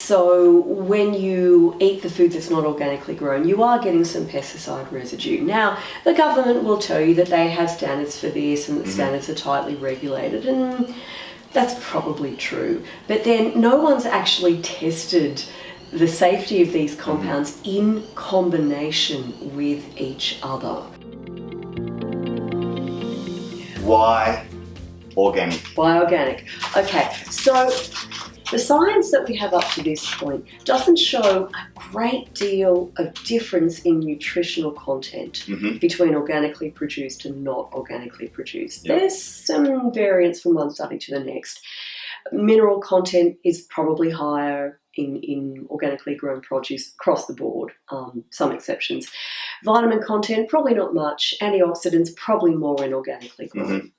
So when you eat the food that's not organically grown, you are getting some pesticide residue. Now, the government will tell you that they have standards for this and that standards are tightly regulated, and that's probably true. But then no one's actually tested the safety of these compounds in combination with each other. Why organic? Why organic? Okay, so the science that we have up to this point doesn't show a great deal of difference in nutritional content between organically produced and not organically produced. Yep. There's some variance from one study to the next. Mineral content is probably higher in organically grown produce across the board, some exceptions. Vitamin content, probably not much. Antioxidants, probably more in organically grown.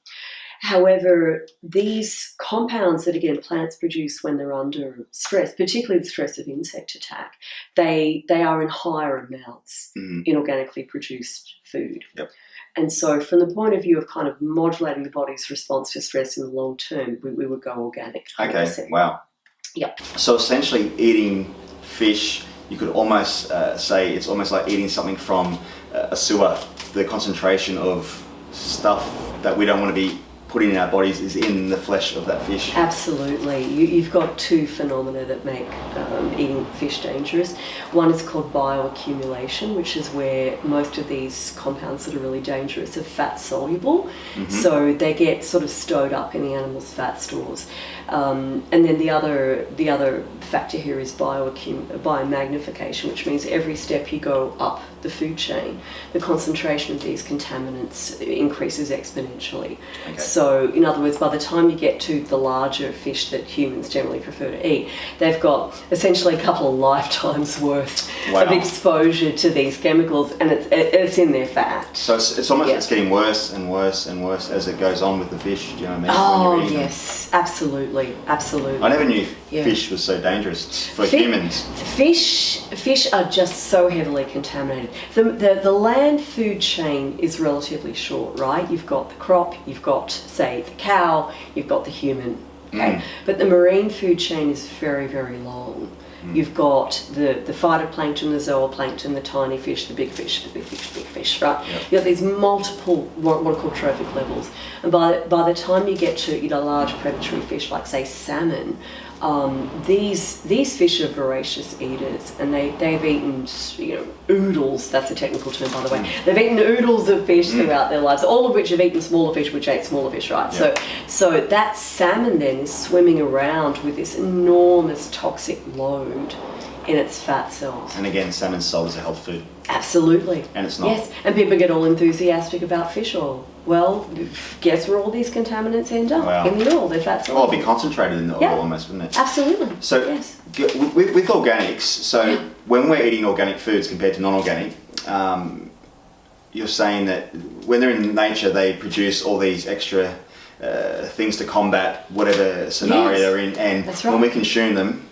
However, these compounds that, again, plants produce when they're under stress, particularly the stress of insect attack, they are in higher amounts in organically produced food. Yep. And so from the point of view of kind of modulating the body's response to stress in the long term, we would go organic. 100%. Okay, wow. Yep. So essentially eating fish, you could almost say it's almost like eating something from a sewer. The concentration of stuff that we don't want to be putting in our bodies is in the flesh of that fish. Absolutely. You've got two phenomena that make eating fish dangerous. One is called bioaccumulation, which is where most of these compounds that are really dangerous are fat soluble. So they get sort of stowed up in the animal's fat stores. And then the other factor here is biomagnification, which means every step you go up the food chain, the concentration of these contaminants increases exponentially. Okay. So, in other words, by the time you get to the larger fish that humans generally prefer to eat, they've got essentially a couple of lifetimes worth of exposure to these chemicals, and it's in their fat. So it's almost it's getting worse and worse and worse as it goes on with the fish. Do you know what I mean? Oh, when you're yes, absolutely. I never knew fish was so dangerous for humans. Fish are just so heavily contaminated. The land food chain is relatively short, right? You've got the crop, you've got, say, the cow, you've got the human. Okay, but the marine food chain is very, very long. You've got the phytoplankton, the zooplankton, the tiny fish, the big fish, the big fish, big fish, right? Yep. You've got these multiple, what are called trophic levels. And by the time you get to eat a large predatory fish like, say, salmon, these fish are voracious eaters, and they've eaten, oodles, that's a technical term, by the way. They've eaten oodles of fish throughout their lives, all of which have eaten smaller fish, which ate smaller fish, right? Yep. So that salmon then is swimming around with this enormous toxic load in its fat cells. And again, salmon's sold as a health food. Absolutely. And it's not. Yes, and people get all enthusiastic about fish oil. Well, guess where all these contaminants end up? Wow. In the oil, they're fat cells. Oh, it'd be concentrated in the oil almost, wouldn't it? Absolutely. So with organics, when we're eating organic foods compared to non-organic, you're saying that when they're in nature, they produce all these extra things to combat whatever scenario they're in, and when we consume them,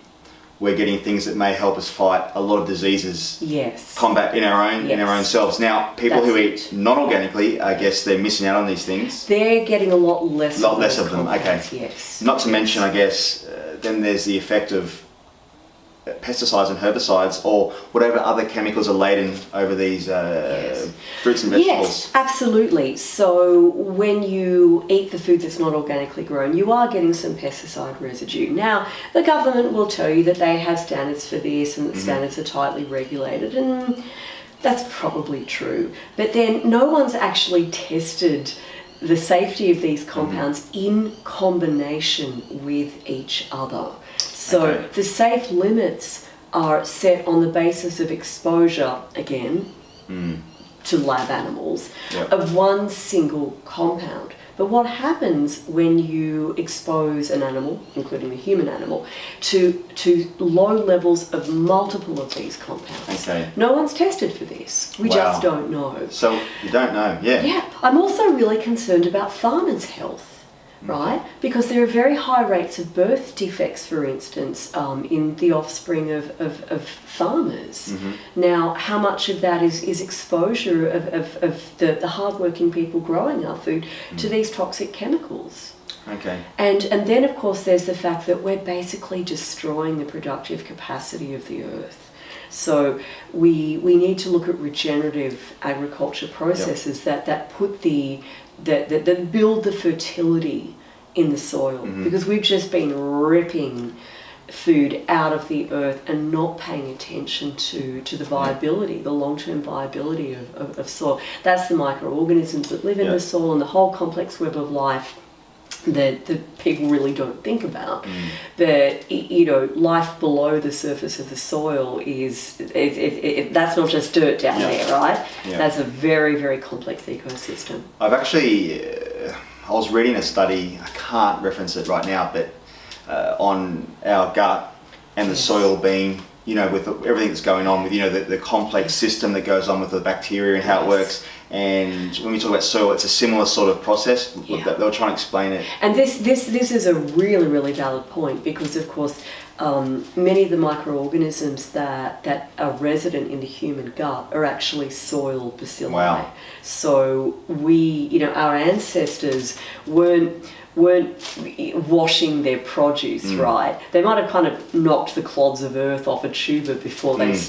we're getting things that may help us fight a lot of diseases. Combat in our own selves. Now, people who eat non-organically, I guess they're missing out on these things. They're getting a lot less. Of them. Okay. Yes. Not to mention, I guess, then there's the effect of pesticides and herbicides or whatever other chemicals are laden over these fruits and vegetables. Yes, absolutely. So when you eat the food that's not organically grown, you are getting some pesticide residue. Now, the government will tell you that they have standards for this and that standards are tightly regulated, and that's probably true. But then no one's actually tested the safety of these compounds in combination with each other. So the safe limits are set on the basis of exposure, again, to lab animals, of one single compound. But what happens when you expose an animal, including the human animal, to low levels of multiple of these compounds? No one's tested for this. We just don't know. So you don't know, Yeah. I'm also really concerned about farmers' health. Right? Because there are very high rates of birth defects, for instance, in the offspring of farmers. Now, how much of that is exposure of the hardworking people growing our food to these toxic chemicals? Okay. And then, of course, there's the fact that we're basically destroying the productive capacity of the earth. So we need to look at regenerative agriculture processes that put that build the fertility in the soil, because we've just been ripping food out of the earth and not paying attention to the viability, the long-term viability of soil. That's the microorganisms that live in the soil and the whole complex web of life that people really don't think about. That, you know, life below the surface of the soil is that's not just dirt down there, right? That's a very, very complex ecosystem. I've actually, I was reading a study, I can't reference it right now, but on our gut and the soil being, you know, with everything that's going on with, you know, the complex system that goes on with the bacteria and how it works. And when we talk about soil, it's a similar sort of process. They were trying to explain it. And this is a really, really valid point, because, of course, many of the microorganisms that are resident in the human gut are actually soil bacilli. Wow. So our ancestors weren't washing their produce, right? They might have kind of knocked the clods of earth off a tuber before they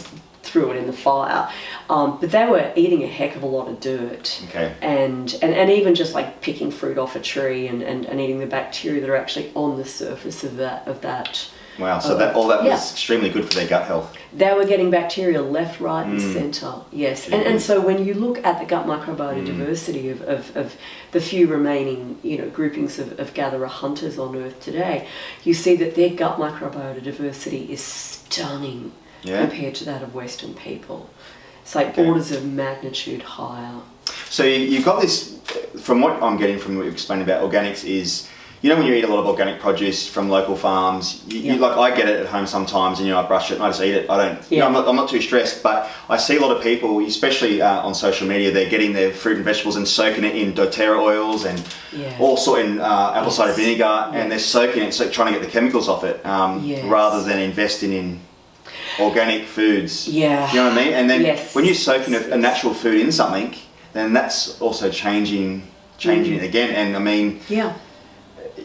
threw it in the fire, but they were eating a heck of a lot of dirt. Okay. And even just like picking fruit off a tree and eating the bacteria that are actually on the surface of that. Wow, so that was extremely good for their gut health. They were getting bacteria left, right and centre, yes. And so when you look at the gut microbiota diversity of the few remaining, you know, groupings of gatherer hunters on Earth today, you see that their gut microbiota diversity is stunning compared to that of Western people. It's like orders of magnitude higher. So you've got this, from what I'm getting from what you explained about organics is, you know, when you eat a lot of organic produce from local farms, you like, I get it at home sometimes, and you know, I brush it and I just eat it. I don't, you know, I'm not too stressed. But I see a lot of people, especially on social media, they're getting their fruit and vegetables and soaking it in doTERRA oils and also in apple cider vinegar, and they're soaking it, so trying to get the chemicals off it, rather than investing in organic foods. Yeah. You know what I mean? And then when you're soaking a natural food in something, then that's also changing it again. And I mean,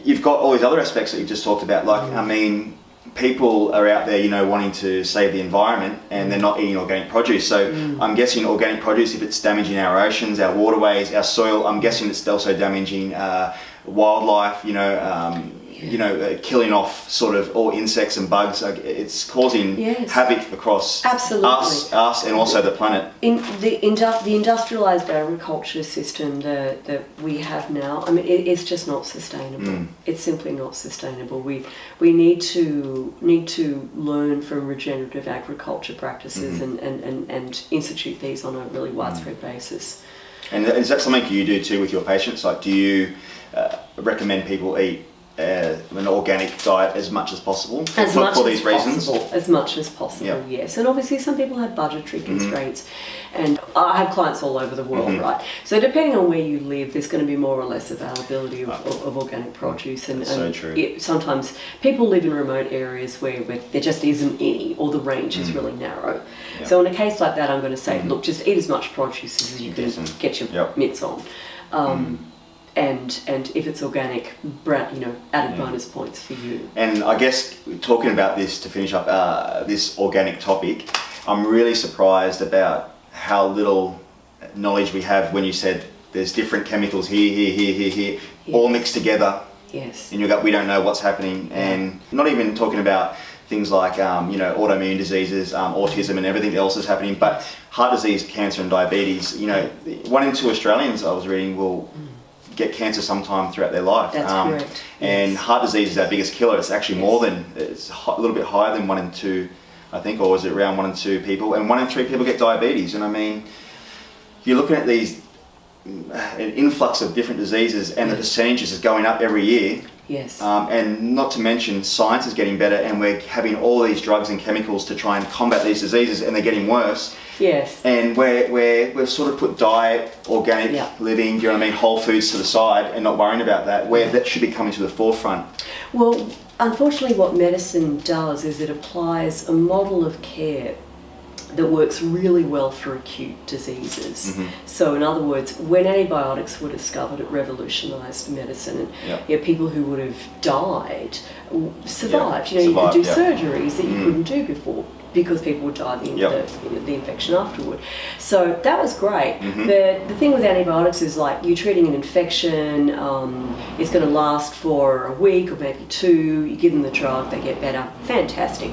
you've got all these other aspects that you just talked about. Like, I mean, people are out there, you know, wanting to save the environment, and they're not eating organic produce. So I'm guessing organic produce, if it's damaging our oceans, our waterways, our soil, I'm guessing it's also damaging wildlife, killing off sort of all insects and bugs. It's causing havoc across us and also the planet. In the industrialized agriculture system that we have now, I mean, it's just not sustainable. It's simply not sustainable. We need to learn from regenerative agriculture practices and institute these on a really widespread basis. And is that something you do too with your patients? Like, do you recommend people eat an organic diet as much as possible for these reasons? As much as possible, yes. And obviously some people have budgetary constraints, and I have clients all over the world, right? So depending on where you live, there's going to be more or less availability of organic produce, and so true. Sometimes people live in remote areas where there just isn't any, or the range is really narrow. So in a case like that, I'm going to say, look, just eat as much produce as you can get your mitts on. And if it's organic, added bonus points for you. And I guess talking about this to finish up this organic topic, I'm really surprised about how little knowledge we have when you said there's different chemicals here, all mixed together. Yes. In your gut, we don't know what's happening, and not even talking about things like autoimmune diseases, autism, and everything else is happening. But heart disease, cancer, and diabetes. You know, 1 in 2 Australians, I was reading, will get cancer sometime throughout their life. That's correct. And heart disease is our biggest killer. It's actually it's a little bit higher than 1 in 2, I think, or is it around 1 in 2 people? And 1 in 3 people get diabetes. And I mean, you're looking at these an influx of different diseases, and the percentages is going up every year. Yes. And not to mention, science is getting better, and we're having all these drugs and chemicals to try and combat these diseases, and they're getting worse. Yes. And we've sort of put diet, organic living, do you know what I mean, whole foods to the side, and not worrying about that, where that should be coming to the forefront. Well, unfortunately, what medicine does is it applies a model of care that works really well for acute diseases. Mm-hmm. So in other words, when antibiotics were discovered, it revolutionised medicine, and people who would have died survived. You could do surgeries that you couldn't do before, because people would die of the infection afterward. So that was great. The thing with antibiotics is, like, you're treating an infection, it's going to last for a week or maybe 2, you give them the drug, they get better, fantastic.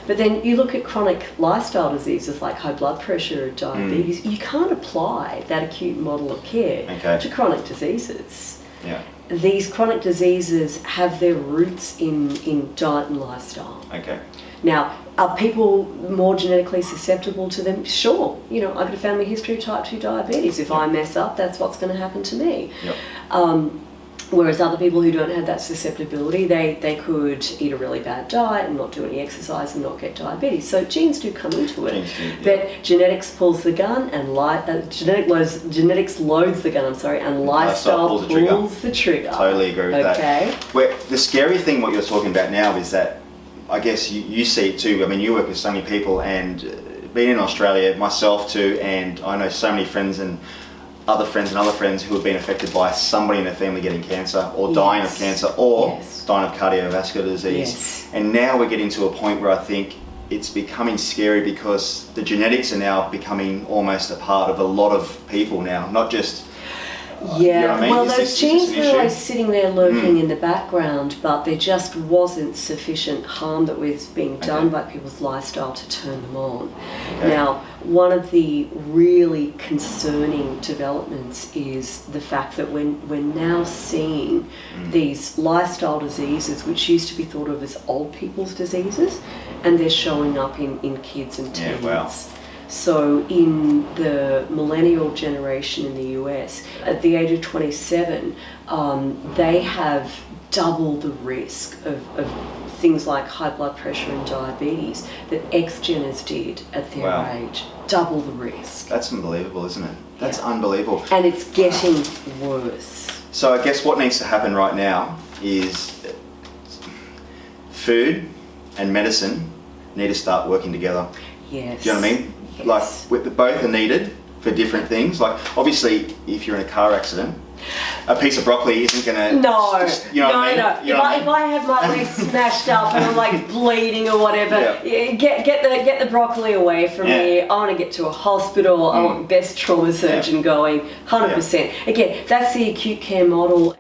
But then you look at chronic lifestyle diseases like high blood pressure or diabetes, you can't apply that acute model of care to chronic diseases. Yeah. These chronic diseases have their roots in diet and lifestyle. Okay. Now, are people more genetically susceptible to them? Sure. You know, I've got a family history of type 2 diabetes. If I mess up, that's what's going to happen to me. Whereas other people who don't have that susceptibility, they could eat a really bad diet and not do any exercise and not get diabetes. So genes do come into it. But genetics pulls the gun, and genetics loads the gun, and lifestyle pulls the trigger. Totally agree with that. Where the scary thing, what you're talking about now, is that I guess you see it too. I mean, you work with so many people, and being in Australia, myself too, and I know so many friends and other friends who have been affected by somebody in their family getting cancer, or dying of cancer, or dying of cardiovascular disease. And now we're getting to a point where I think it's becoming scary, because the genetics are now becoming almost a part of a lot of people now, not just... You know what I mean? Well, those genes were always sitting there lurking in the background, but there just wasn't sufficient harm that was being done by people's lifestyle to turn them on. Now, one of the really concerning developments is the fact that we're now seeing these lifestyle diseases, which used to be thought of as old people's diseases, and they're showing up in kids and teens. So in the millennial generation in the US, at the age of 27, they have double the risk of things like high blood pressure and diabetes that ex-Genners did at their age. Double the risk. That's unbelievable, isn't it? That's unbelievable. And it's getting worse. So I guess what needs to happen right now is food and medicine need to start working together. Yes. Do you know what I mean? Like, both are needed for different things. Like, obviously, if you're in a car accident, a piece of broccoli isn't going to... No. If I have my leg smashed up and I'm like bleeding or whatever, get the broccoli away from me. I want to get to a hospital. I want the best trauma surgeon going, 100%. Again, that's the acute care model.